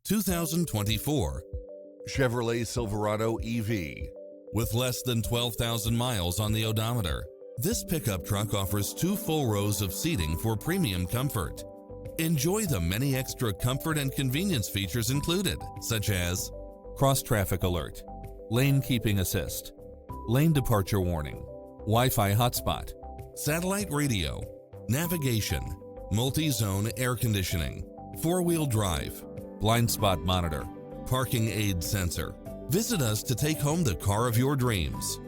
2024 Chevrolet Silverado EV. With less than 12,000 miles on the odometer, this pickup truck offers 2 full rows of seating for premium comfort. Enjoy the many extra comfort and convenience features included, such as cross-traffic alert, lane keeping assist, lane departure warning, Wi-Fi hotspot, satellite radio, navigation, multi-zone air conditioning, 4-wheel drive, blind spot monitor, parking aid sensor. Visit us to take home the car of your dreams.